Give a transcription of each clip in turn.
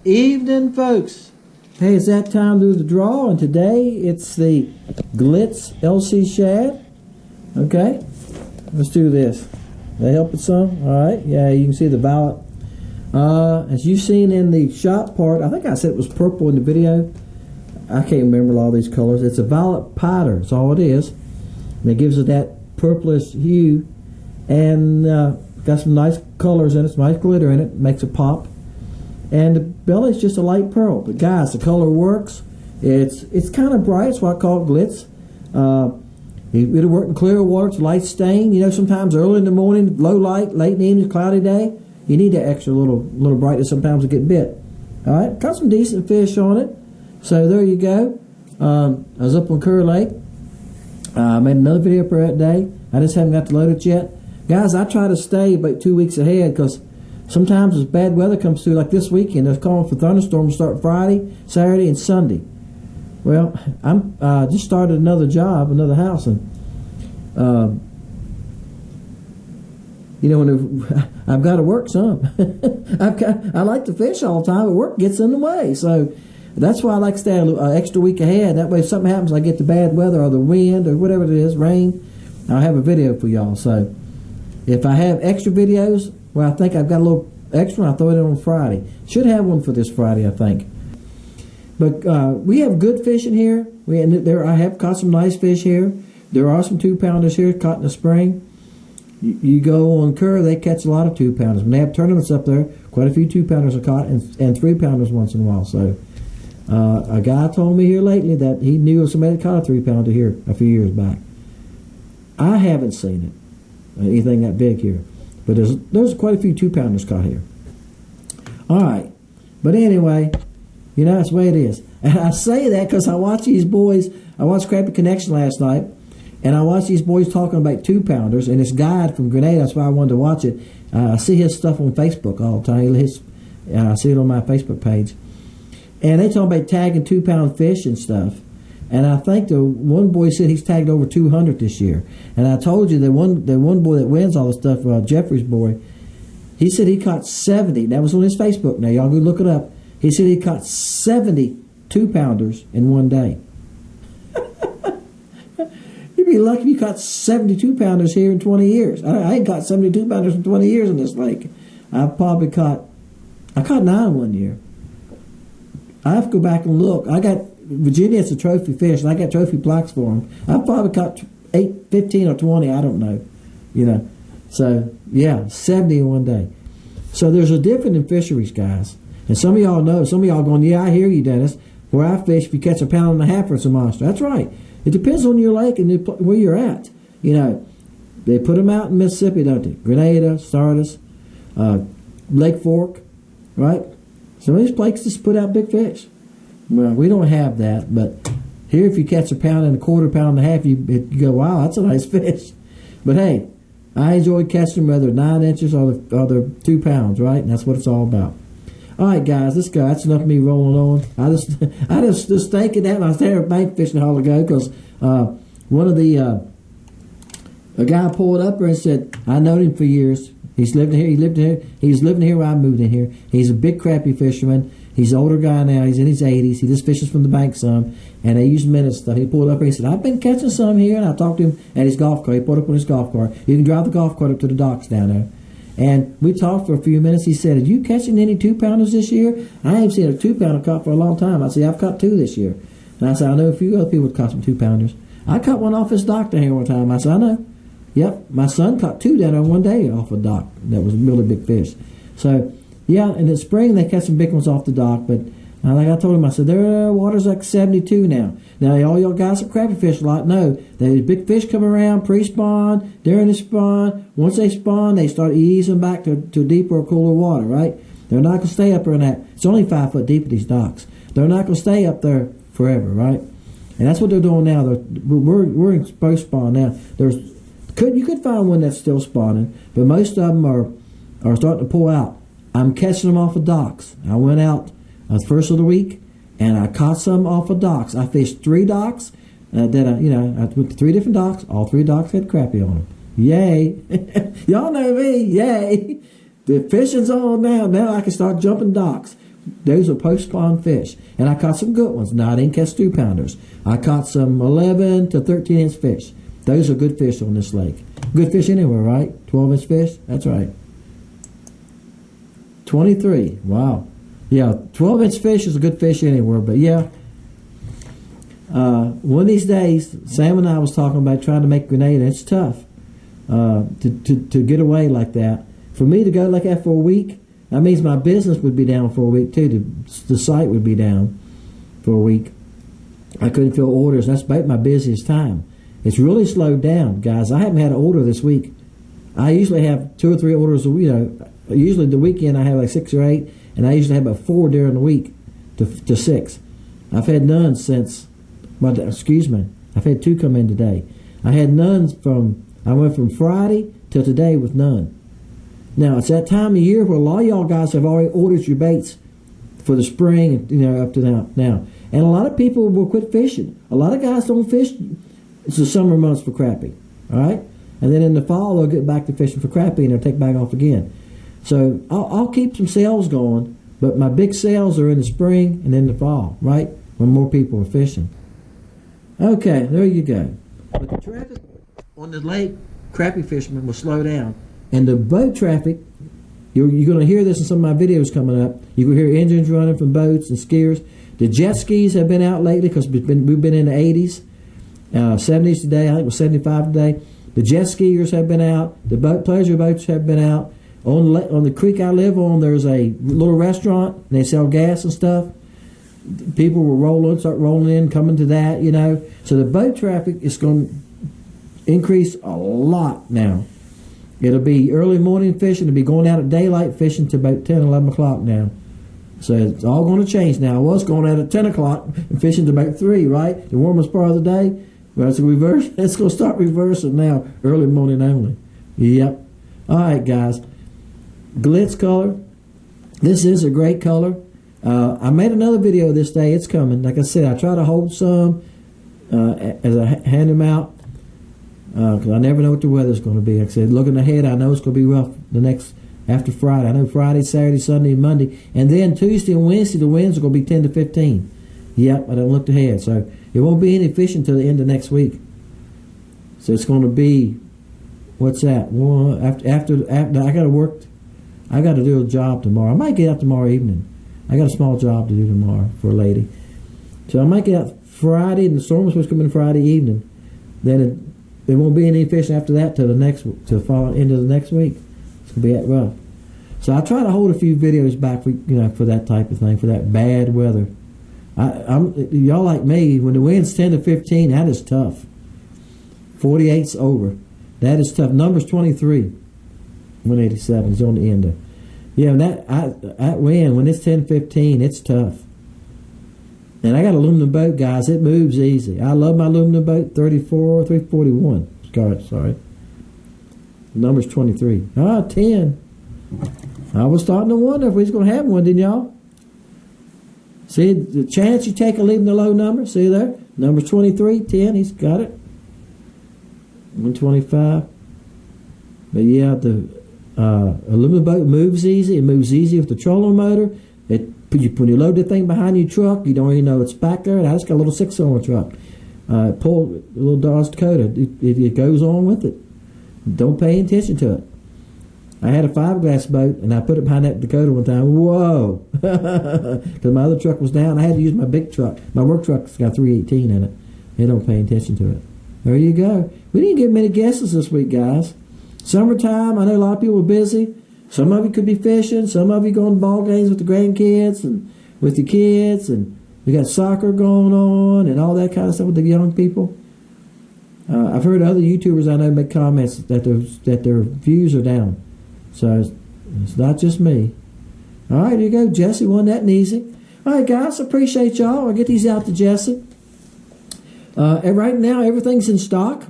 Evening, folks. Hey, it's that time to do the draw, and today it's the Glitz LC Shad. Okay, let's do this. They help it some? Alright, yeah, you can see the violet. As you've seen in the shop part, I think I said it was purple in the video. I can't remember all these colors. It's a violet powder, that's all it is. And it gives it that purplish hue, and got some nice colors in it, some nice glitter in it, makes it pop. And the belly's just a light pearl. But guys, the color works. It's kind of bright. That's why I call it Glitz. It'll work in clear water. It's light stain. You know, sometimes early in the morning, low light, late in the evening, cloudy day, you need that extra little brightness sometimes to get bit. All right, got some decent fish on it. So there you go. I was up on Curry Lake. I made another video for that day. I just haven't got to load it yet. Guys, I try to stay about 2 weeks ahead because sometimes as bad weather comes through, like this weekend, they're calling for thunderstorms to start Friday, Saturday, and Sunday. Well, I'm just started another job, another house, and you know, when I've got to work some. I like to fish all the time, but work gets in the way. So that's why I like to stay an extra week ahead. That way, if something happens, I get the bad weather or the wind or whatever it is, rain, I'll have a video for y'all. So if I have extra videos, well, I think I've got a little extra, and I'll throw it in on Friday. Should have one for this Friday, I think. But we have good fish in here. I have caught some nice fish here. There are some 2-pounders here caught in the spring. You go on Curry, they catch a lot of 2-pounders. When they have tournaments up there, quite a few 2-pounders are caught, and 3-pounders once in a while. So a guy told me here lately that he knew somebody that caught a 3-pounder here a few years back. I haven't seen it, anything that big here. But there's quite a few 2-pounders caught here. All right. But anyway, you know, that's the way it is. And I say that because I watch these boys. I watched Crappy Connection last night, and I watched these boys talking about 2-pounders, and this guy from Grenada, that's why I wanted to watch it. I see his stuff on Facebook all the time. I see it on my Facebook page. And they talk about tagging 2-pound fish and stuff. And I think the one boy said he's tagged over 200 this year. And I told you the one boy that wins all the stuff, Jeffrey's boy, he said he caught 70. That was on his Facebook. Now y'all go look it up. He said he caught 70 2-pounders in one day. You'd be lucky if you caught 70 2-pounders here in 20 years. I ain't caught 70 2-pounders in 20 years in this lake. I caught 9 one year. I have to go back and look. Virginia has a trophy fish, and I got trophy plaques for them. I probably caught 15 or 20, I don't know. You know. So, yeah, 70 in one day. So there's a difference in fisheries, guys. And some of y'all know, some of y'all going, yeah, I hear you, Dennis. Where I fish, if you catch 1.5 pounds, it's a monster. That's right. It depends on your lake and where you're at. You know, they put them out in Mississippi, don't they? Grenada, Sardis, Lake Fork, right? Some of these places put out big fish. Well, we don't have that, but here if you catch 1.25 pounds, you go, wow, that's a nice fish. But hey, I enjoy catching them whether 9 inches or they're 2 pounds, right? And that's what it's all about. All right, guys, let's go. That's enough of me rolling on. I just thinking that when I was there bank fishing a while ago because one of a guy pulled up there and said, I known him for years. He's lived here. He was living here when I moved in here. He's a big crappie fisherman. He's an older guy now. He's in his 80s. He just fishes from the bank some, and they use minute stuff. He pulled up here. He said, I've been catching some here, and I talked to him at his golf cart. He pulled up on his golf cart. You can drive the golf cart up to the docks down there. And we talked for a few minutes. He said, are you catching any 2-pounders this year? I ain't seen a 2-pounder caught for a long time. I said, I've caught 2 this year. And I said, I know a few other people that caught some 2-pounders. I caught one off his dock down here one time. I said, I know. Yep, my son caught 2 down there one day off a dock. That was really big fish. So, yeah, in the spring they catch some big ones off the dock, but like I told him, I said, their water's like 72 now. Now, all y'all guys that crappie fish a lot know there's big fish come around pre-spawn, during the spawn. Once they spawn, they start easing back to deeper or cooler water, right? They're not going to stay up there in that. It's only 5 foot deep at these docks. They're not going to stay up there forever, right? And that's what they're doing now. We're in post-spawn now. You could find one that's still spawning, but most of them are starting to pull out. I'm catching them off of docks. I went out the first of the week, and I caught some off of docks. I fished 3 docks, Then I went to 3 different docks. All 3 docks had crappie on them. Yay! Y'all know me. Yay! The fishing's on now. Now I can start jumping docks. Those are post-spawn fish. And I caught some good ones. Now, I didn't catch 2-pounders. I caught some 11 to 13-inch fish. Those are good fish on this lake. Good fish anywhere, right? 12-inch fish? That's right. 23. Wow. Yeah, 12-inch fish is a good fish anywhere. But, yeah, one of these days, Sam and I was talking about trying to make grenade, and it's tough to get away like that. For me to go like that for a week, that means my business would be down for a week too. The site would be down for a week. I couldn't fill orders. That's about my busiest time. It's really slowed down, guys. I haven't had an order this week. I usually have 2 or 3 orders a week. Usually the weekend I have like 6 or 8, and I usually have about 4 during the week to 6. I've had none since. Well, excuse me. I've had 2 come in today. I had none I went from Friday till today with none. Now, it's that time of year where a lot of y'all guys have already ordered your baits for the spring, up to now. And a lot of people will quit fishing. A lot of guys don't fish. It's the summer months for crappie, all right? And then in the fall, they'll get back to fishing for crappie, and they'll take back off again. So I'll keep some sales going, but my big sales are in the spring and in the fall, right? When more people are fishing. Okay, there you go. But the traffic on the lake, crappie fishermen will slow down. And the boat traffic, you're going to hear this in some of my videos coming up. You can hear engines running from boats and skiers. The jet skis have been out lately because we've been in the 80s, 70s today. I think it was 75 today. The jet skiers have been out. The pleasure boats have been out. On the creek I live on, there's a little restaurant, and they sell gas and stuff. People will start rolling in, coming to that, So the boat traffic is going to increase a lot now. It'll be early morning fishing. It'll be going out at daylight fishing to about 10, 11 o'clock now. So it's all going to change now. I was going out at 10 o'clock and fishing to about 3, right? The warmest part of the day. Well, it's reverse. It's going to start reversing now. Early morning only. Yep. All right, guys. Glitz color. This is a great color. I made another video this day. It's coming. Like I said, I try to hold some as I hand them out. Because I never know what the weather's going to be. Like I said, looking ahead, I know it's going to be rough after Friday. I know Friday, Saturday, Sunday, and Monday. And then Tuesday and Wednesday, the winds are going to be 10 to 15. Yep, I done looked ahead. So it won't be any fishing until the end of next week. So it's going to be, what's that? Well, after I got to work. I got to do a job tomorrow. I might get out tomorrow evening. I got a small job to do tomorrow for a lady. So I might get out Friday, and the storm was supposed to come in Friday evening. Then there won't be any fishing after that till the fall into the next week. It's gonna be that rough. So I try to hold a few videos back for that type of thing, for that bad weather. Y'all like me, when the wind's 10 to 15, that is tough. 48's over. That is tough. Number's 23. 187 is on the end of. Yeah, that wind, when it's 10 15, it's tough. And I got an aluminum boat, guys. It moves easy. I love my aluminum boat, 341. Sorry. Number's 23. 10. I was starting to wonder if we was going to have one, didn't y'all? See, the chance you take of leaving the low number, see there? Number's 23, 10, he's got it. 125. But yeah, the aluminum boat moves easy. It moves easy with the trolling motor. When you load the thing behind your truck, you don't even know it's back there. And I just got a little 6-cylinder truck. Pull a little Dodge Dakota. It goes on with it. Don't pay attention to it. I had a 5-glass boat, and I put it behind that Dakota one time. Whoa! Because my other truck was down. I had to use my big truck. My work truck's got 318 in it. They don't pay attention to it. There you go. We didn't get many guesses this week, guys. Summertime, I know a lot of people are busy. Some of you could be fishing. Some of you going to ball games with the grandkids and with the kids. And we got soccer going on and all that kind of stuff with the young people. I've heard other YouTubers I know make comments that their views are down. So it's not just me. All right, here you go. Jesse won that and easy. All right, guys, appreciate y'all. I'll get these out to Jesse. And right now, everything's in stock.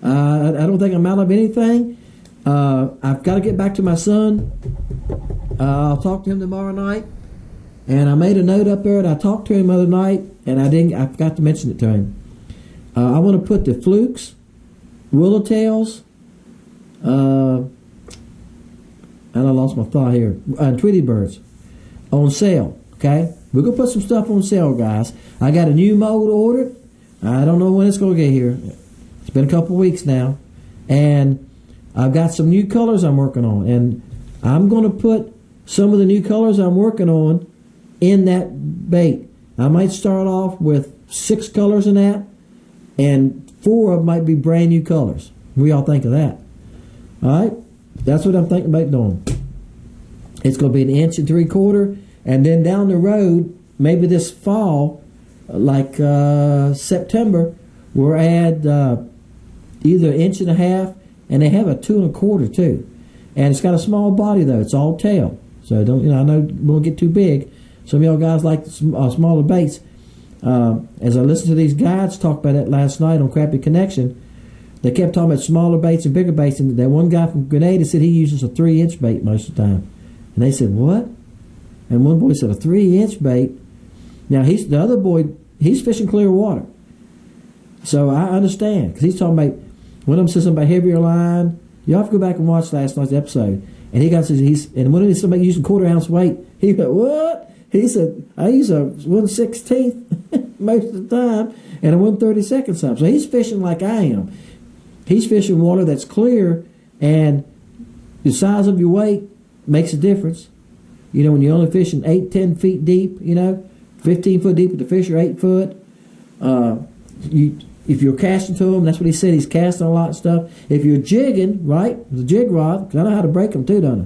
I don't think I'm out of anything. I've got to get back to my son. I'll talk to him tomorrow night. And I made a note up there, and I talked to him the other night, and I forgot to mention it to him. I want to put the flukes, willowtails, and I lost my thought here, Tweety birds on sale. Okay, we're gonna put some stuff on sale, guys. I got a new mold ordered. I don't know when it's gonna get here. It's been a couple weeks now, and I've got some new colors I'm working on, and I'm gonna put some of the new colors I'm working on in that bait. I might start off with 6 colors in that, and 4 of them might be brand new colors. What do y'all think of that? All right, that's what I'm thinking about doing. It's going to be 1 3/4 inches, and then down the road, maybe this fall, like September, we'll add either 1.5 inches, and they have a 2 1/4 too. And it's got a small body though; it's all tail. So don't, I know it won't get too big. Some of y'all guys like smaller baits. As I listened to these guides talk about that last night on Crappy Connection, they kept talking about smaller baits and bigger baits, and that one guy from Grenada said he uses a 3-inch bait most of the time. And they said, what? And one boy said, a 3-inch bait? Now, the other boy, he's fishing clear water. So I understand, because he's talking about, one of them says something about heavier line. You have to go back and watch last night's episode. And he got and when somebody using 1/4 ounce weight, he went, what? He said, I use a 1/16 most of the time and a 1/32 some. So he's fishing like I am. He's fishing water that's clear, and the size of your weight makes a difference. You know, when you're only fishing 8, 10 feet deep, 15 foot deep with the fish are 8 foot. If you're casting to them, that's what he said. He's casting a lot of stuff. If you're jigging, right, with a jig rod, because I know how to break them too, don't I?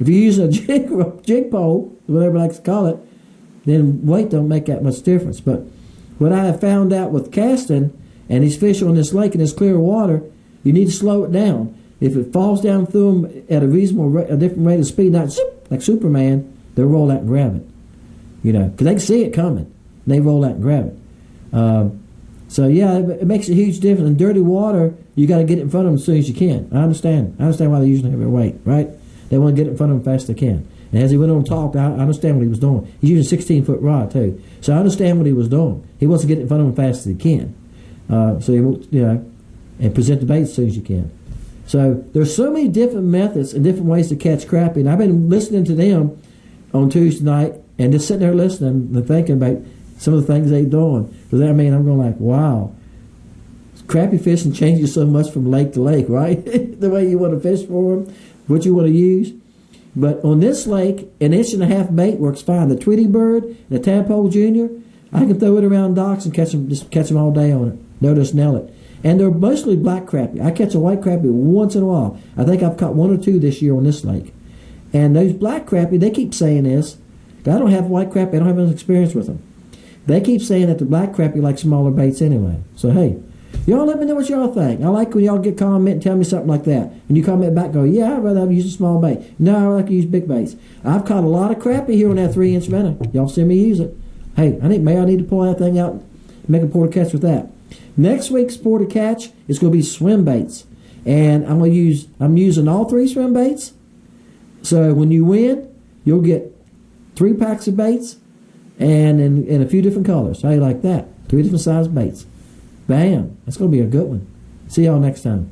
If you're using a jig pole, whatever I like to call it, then weight don't make that much difference. But what I have found out with casting, and these fish on this lake in this clear water, you need to slow it down. If it falls down through them at a different rate of speed, not like Superman, they'll roll out and grab it. Because they can see it coming. And they roll out and grab it. So yeah, it makes a huge difference. In dirty water, you got to get it in front of them as soon as you can. I understand why they're using heavy weight, right? They want to get it in front of them fast as they can. And as he went on and talked, I understand what he was doing. He's using a 16-foot rod too, so I understand what he was doing. He wants to get it in front of them fast as he can, so he will, and present the bait as soon as you can. So there's so many different methods and different ways to catch crappie, and I've been listening to them on Tuesday night and just sitting there listening and thinking about some of the things they're doing. Because I'm going like, wow, crappie fishing changes so much from lake to lake, right? The way you want to fish for them, what you want to use. But on this lake, 1.5 inch bait works fine. The Tweety bird and the Tadpole Junior, I can throw it around docks and catch them all day on it. They'll just nail it. And they're mostly black crappie. I catch a white crappie once in a while. I think I've caught 1 or 2 this year on this lake. And those black crappie, they keep saying this. I don't have white crappie. I don't have any experience with them. They keep saying that the black crappie like smaller baits anyway. So, hey, y'all let me know what y'all think. I like when y'all get comment and tell me something like that. And you comment back, go, yeah, I'd rather use a small bait. No, I like to use big baits. I've caught a lot of crappie here on that 3-inch minnow. Y'all see me use it. Hey, I think maybe I need to pull that thing out and make a pour to catch with that. Next week's pour to catch is going to be swim baits. And I'm using all 3 swim baits. So when you win, you'll get 3 packs of baits and in a few different colors. How you like that? 3 different size baits. Bam. That's going to be a good one. See y'all next time.